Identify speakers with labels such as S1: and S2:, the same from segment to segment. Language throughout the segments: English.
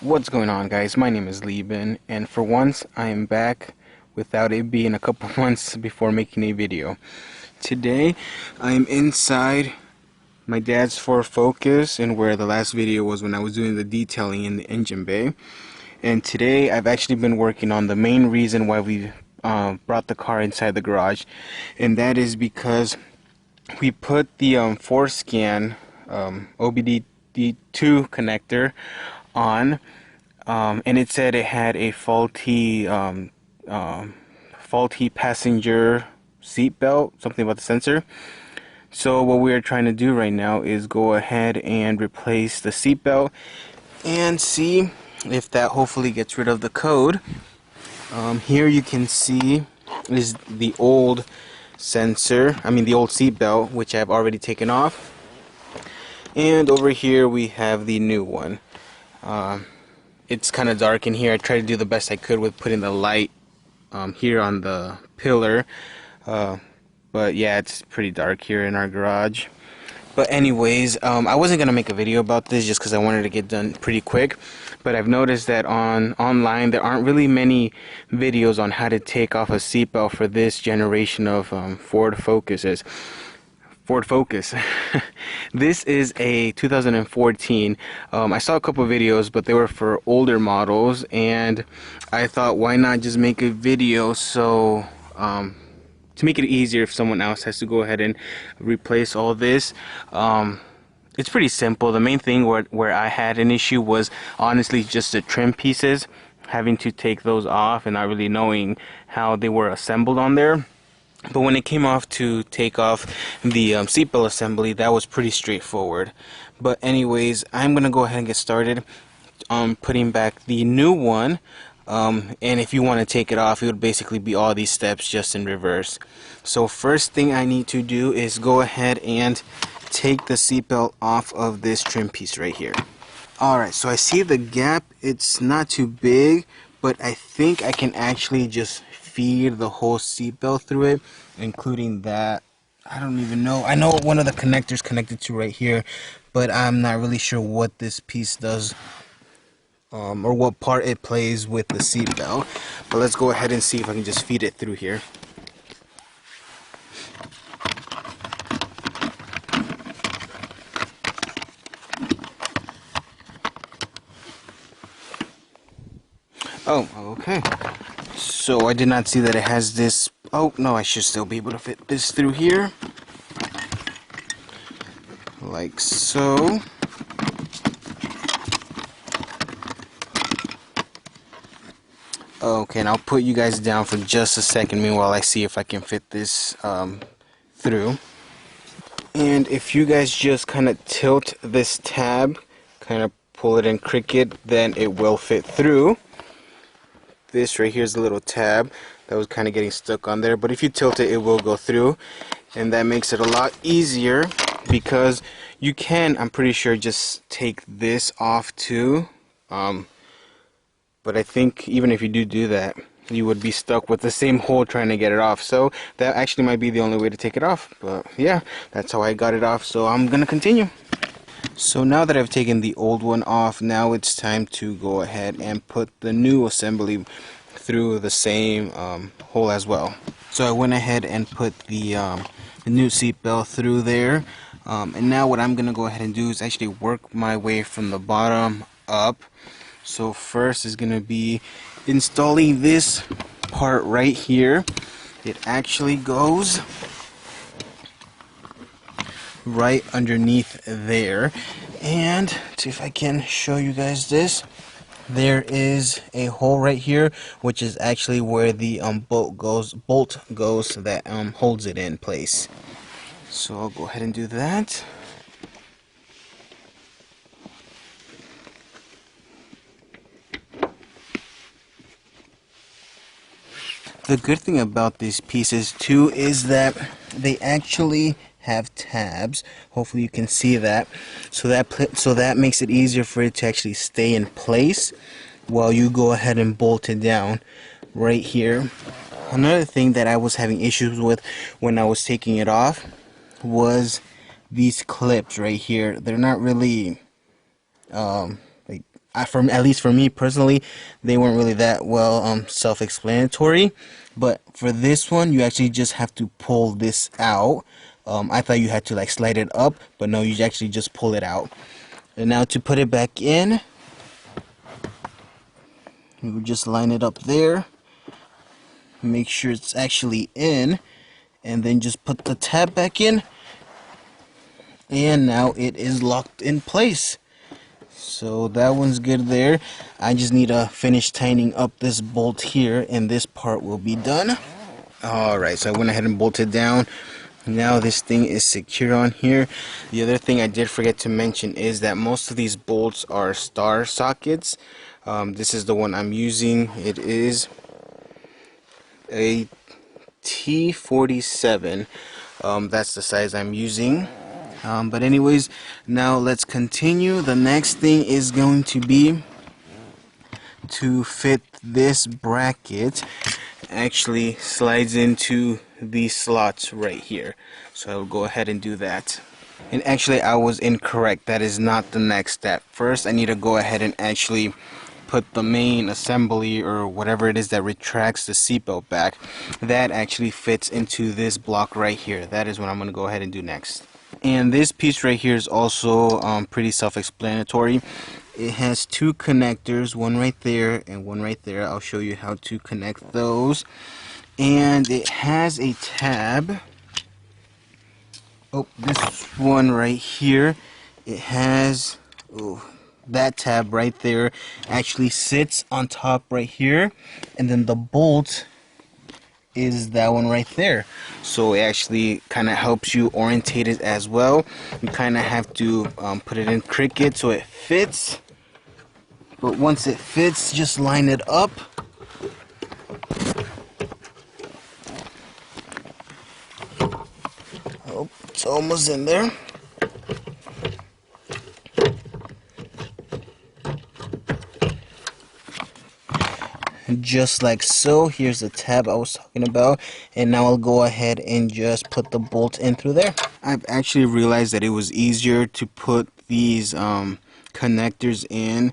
S1: What's going on, guys? My name is Lieben, and for once I am back without it being a couple months before making a video. Today I am inside my dad's Ford Focus, and where the last video was when I was doing the detailing in the engine bay. And today I've actually been working on the main reason why we brought the car inside the garage, and that is because we put the forescan OBD2 connector on, and it said it had a faulty passenger seat belt, something about the sensor. So what we are trying to do right now is go ahead and replace the seat belt and see if that hopefully gets rid of the code. Here you can see is the old sensor, the old seat belt, which I've already taken off. And over here we have the new one. It's kind of dark in here. I tried to do the best I could with putting the light here on the pillar, but yeah, it's pretty dark here in our garage. But anyways, I wasn't gonna make a video about this just because I wanted to get done pretty quick, but I've noticed that online there aren't really many videos on how to take off a seatbelt for this generation of Ford Focus. This is a 2014. I saw a couple of videos, but they were for older models, and I thought, why not just make a video so to make it easier if someone else has to go ahead and replace all this. It's pretty simple. The main thing where I had an issue was honestly just the trim pieces, having to take those off and not really knowing how they were assembled on there. But when it came off to take off the seatbelt assembly, that was pretty straightforward. But anyways, I'm gonna go ahead and get started on putting back the new one. And if you want to take it off, it would basically be all these steps just in reverse. So first thing I need to do is go ahead and take the seatbelt off of this trim piece right here. Alright, so I see the gap. It's not too big, but I think I can actually just feed the whole seatbelt through it, including that. I don't even know. I know one of the connectors connected to right here, but I'm not really sure what this piece does, or what part it plays with the seatbelt. But let's go ahead and see if I can just feed it through here. Oh, okay. So I did not see that it has this. Oh, no, I should still be able to fit this through here. Like so. Okay, and I'll put you guys down for just a second meanwhile I see if I can fit this through. And if you guys just kind of tilt this tab, kind of pull it and crick it, then it will fit through. This right here is the little tab that was kind of getting stuck on there, but if you tilt it, it will go through, and that makes it a lot easier because you can, I'm pretty sure, just take this off too. But I think even if you do that, you would be stuck with the same hole trying to get it off. So that actually might be the only way to take it off. But yeah, that's how I got it off. So I'm gonna continue. So now that I've taken the old one off, now it's time to go ahead and put the new assembly through the same hole as well. So I went ahead and put the new seat belt through there. And now what I'm gonna go ahead and do is actually work my way from the bottom up. So first is going to be installing this part right here. It actually goes right underneath there. And see if I can show you guys this. There is a hole right here, which is actually where the bolt goes that holds it in place. So I'll go ahead and do that. The good thing about these pieces too is that they actually have tabs. Hopefully you can see that. So that makes it easier for it to actually stay in place while you go ahead and bolt it down right here. Another thing that I was having issues with when I was taking it off was these clips right here. They're not really like at least for me personally, they weren't really that well self-explanatory. But for this one, you actually just have to pull this out. I thought you had to like slide it up, but no, you actually just pull it out. And now to put it back in, you would just line it up there, make sure it's actually in, and then just put the tab back in, and now it is locked in place. So that one's good there. I just need to finish tightening up this bolt here, and this part will be done. Alright, so I went ahead and bolted down. Now this thing is secure on here. The other thing I did forget to mention is that most of these bolts are star sockets. This is the one I'm using. It is a T47. That's the size I'm using. But anyways, now let's continue. The next thing is going to be to fit this bracket. Actually slides into these slots right here, so I'll go ahead and do that. And actually I was incorrect. That is not the next step. First I need to go ahead and actually put the main assembly or whatever it is that retracts the seatbelt back. That actually fits into this block right here. That is what I'm going to go ahead and do next. And this piece right here is also pretty self-explanatory. It has two connectors, one right there and one right there. I'll show you how to connect those. And it has a tab. Oh, this one right here, it has that tab right there actually sits on top right here, and then the bolt is that one right there. So it actually kind of helps you orientate it as well. You kind of have to put it in cricket so it fits, but once it fits, just line it up. Oh, it's almost in there. Just like so. Here's the tab I was talking about, and now I'll go ahead and just put the bolt in through there. I've actually realized that it was easier to put these connectors in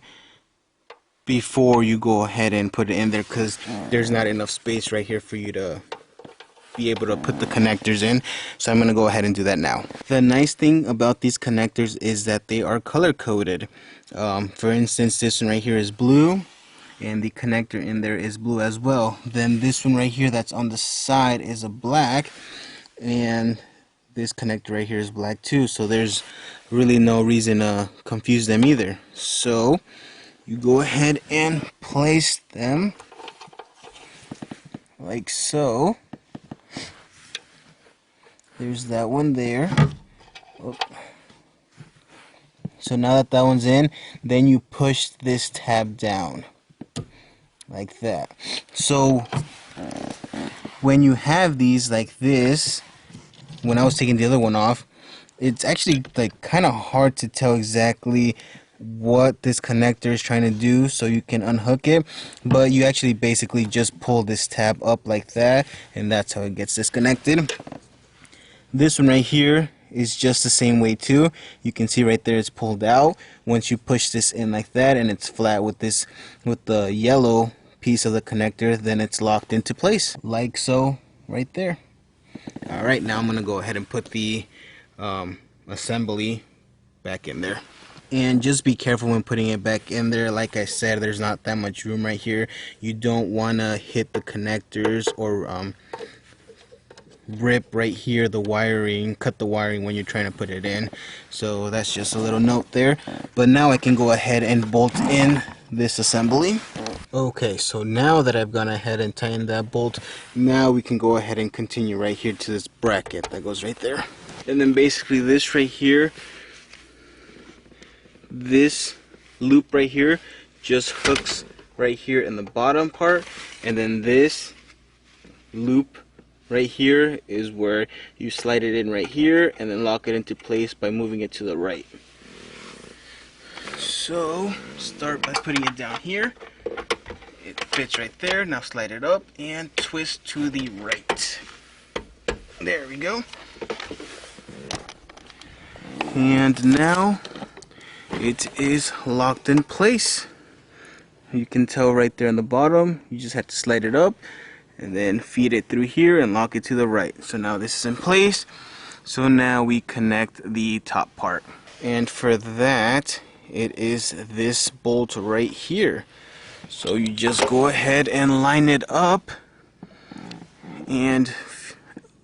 S1: before you go ahead and put it in there, because there's not enough space right here for you to be able to put the connectors in. So I'm going to go ahead and do that now. The nice thing about these connectors is that they are color coded. For instance, this one right here is blue, and the connector in there is blue as well. Then this one right here that's on the side is a black, and this connector right here is black too, so there's really no reason to confuse them either. So you go ahead and place them like so. There's that one there. Oh. So now that that one's in, then you push this tab down like that. So when you have these like this, when I was taking the other one off, it's actually like kind of hard to tell exactly what this connector is trying to do, so you can unhook it, but you actually basically just pull this tab up like that, and that's how it gets disconnected. This one right here is just the same way too. You can see right there it's pulled out. Once you push this in like that and it's flat with the yellow piece of the connector, then it's locked into place like so right there. Alright, now I'm gonna go ahead and put the assembly back in there. And just be careful when putting it back in there. Like I said, there's not that much room right here. You don't want to hit the connectors or rip right here the wiring, cut the wiring when you're trying to put it in. So that's just a little note there. But now I can go ahead and bolt in this assembly. Okay, so now that I've gone ahead and tightened that bolt, now we can go ahead and continue right here to this bracket that goes right there. And then basically this right here, this loop right here just hooks right here in the bottom part, and then this loop right here is where you slide it in right here and then lock it into place by moving it to the right. So start by putting it down here. It fits right there. Now slide it up and twist to the right. There we go. And now it is locked in place. You can tell right there on the bottom. You just have to slide it up and then feed it through here and lock it to the right. So now this is in place. So now we connect the top part. And for that, it is this bolt right here. So you just go ahead and line it up and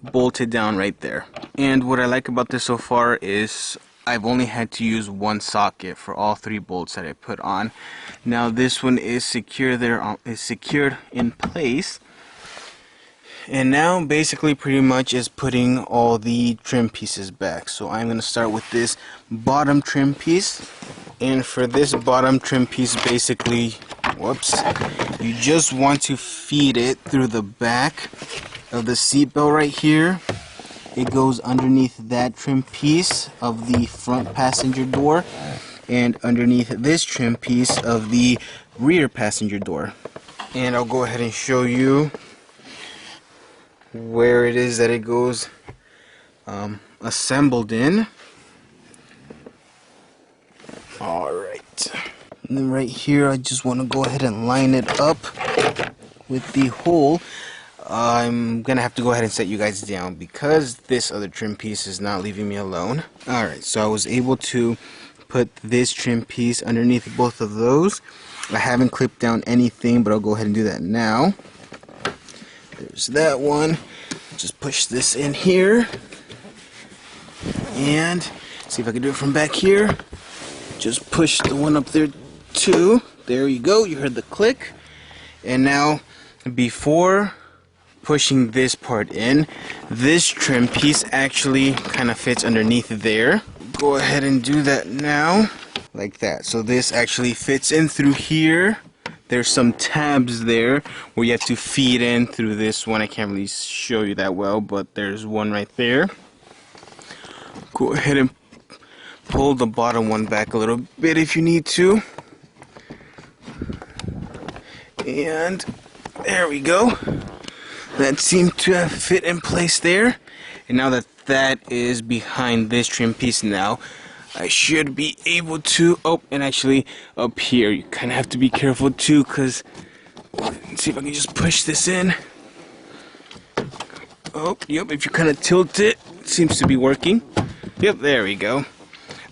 S1: bolt it down right there. And what I like about this so far is I've only had to use one socket for all 3 bolts that I put on. Now this one is secure there, is secured in place. And now basically pretty much is putting all the trim pieces back. So I'm going to start with this bottom trim piece. And for this bottom trim piece, basically, whoops, you just want to feed it through the back of the seat belt right here. It goes underneath that trim piece of the front passenger door and underneath this trim piece of the rear passenger door. And I'll go ahead and show you where it is that it goes assembled in. Alright, and then right here I just want to go ahead and line it up with the hole. I'm gonna have to go ahead and set you guys down because this other trim piece is not leaving me alone. Alright, so I was able to put this trim piece underneath both of those. I haven't clipped down anything, but I'll go ahead and do that now. There's that one. Just push this in here and see if I can do it from back here. Just push the one up there too. There you go, you heard the click. And now before pushing this part in, this trim piece actually kind of fits underneath there. Go ahead and do that now, like that. So this actually fits in through here. There's some tabs there where you have to feed in through this one. I can't really show you that well, but there's one right there. Go ahead and pull the bottom one back a little bit if you need to. And there we go. That seemed to have fit in place there. And now that that is behind this trim piece now, I should be able to, oh, and actually up here, you kind of have to be careful too, because, let's see if I can just push this in. Oh, yep, if you kind of tilt it, it seems to be working. Yep, there we go.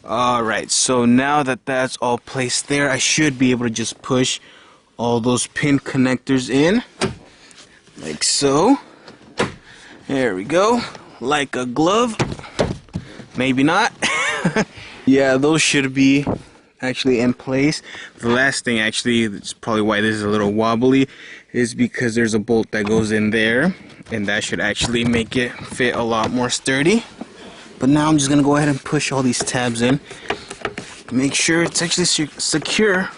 S1: Alright, so now that that's all placed there, I should be able to just push all those pin connectors in, like so. There we go, like a glove. Maybe not. Yeah, those should be actually in place. The last thing, actually, that's probably why this is a little wobbly, is because there's a bolt that goes in there, and that should actually make it fit a lot more sturdy. But now I'm just gonna go ahead and push all these tabs in, make sure it's actually secure.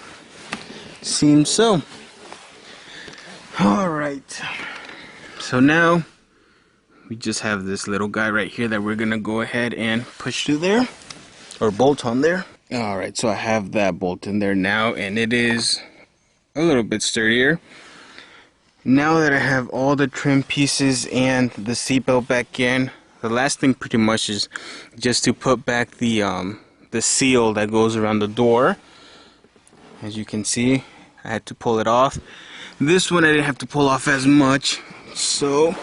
S1: Seems so. Alright, so now we just have this little guy right here that we're gonna go ahead and push through there, or bolt on there. Alright, so I have that bolt in there now, and it is a little bit sturdier. Now that I have all the trim pieces and the seatbelt back in, the last thing pretty much is just to put back the seal that goes around the door. As you can see, I had to pull it off. This one I didn't have to pull off as much, so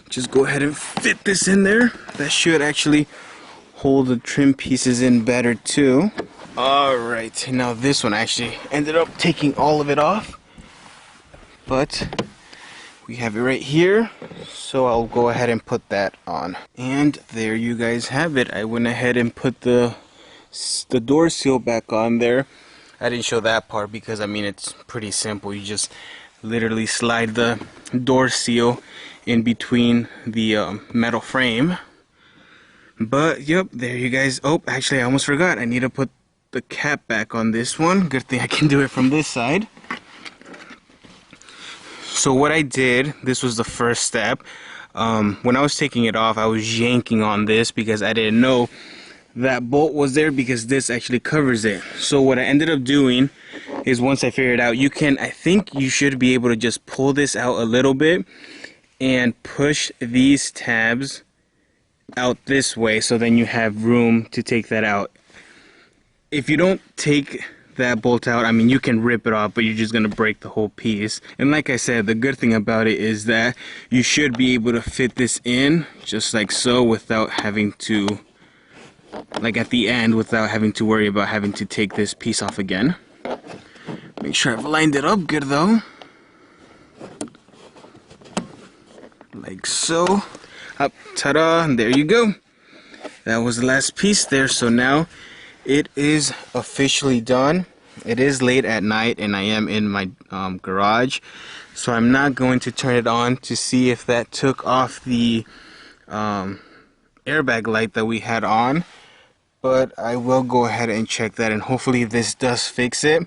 S1: just go ahead and fit this in there. That should actually hold the trim pieces in better too. Alright, now this one actually ended up taking all of it off, but we have it right here, so I'll go ahead and put that on. And there you guys have it. I went ahead and put the door seal back on there. I didn't show that part because, I mean, it's pretty simple. You just literally slide the door seal in between the metal frame. But yep, there you guys. Oh, actually I almost forgot. I need to put the cap back on this one. Good thing I can do it from this side. So what I did, this was the first step. When I was taking it off, I was yanking on this because I didn't know that bolt was there, because this actually covers it. So what I ended up doing is, once I figured out, I think you should be able to just pull this out a little bit and push these tabs out this way, so then you have room to take that out. if you don't take that bolt out, I mean, you can rip it off, but you're just gonna break the whole piece. And like I said, the good thing about it is that you should be able to fit this in just like so without having to, like at the end, without having to worry about having to take this piece off again. Make sure I've lined it up good though. Like so. Up, ta-da, and there you go. That was the last piece there. So now it is officially done. It is late at night and I am in my garage, so I'm not going to turn it on to see if that took off the airbag light that we had on, but I will go ahead and check that, and hopefully this does fix it.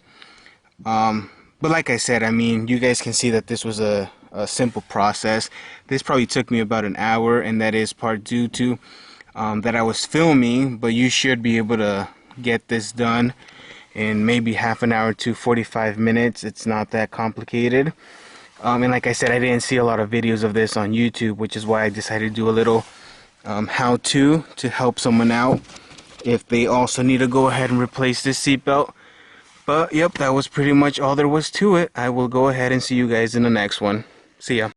S1: But like I said, I mean, you guys can see that this was a simple process. This probably took me about an hour, and that is part due to that I was filming, but you should be able to get this done in maybe half an hour to 45 minutes. It's not that complicated. And like I said, I didn't see a lot of videos of this on YouTube, which is why I decided to do a little how-to to help someone out if they also need to go ahead and replace this seatbelt. But yep, that was pretty much all there was to it. I will go ahead and see you guys in the next one. See ya.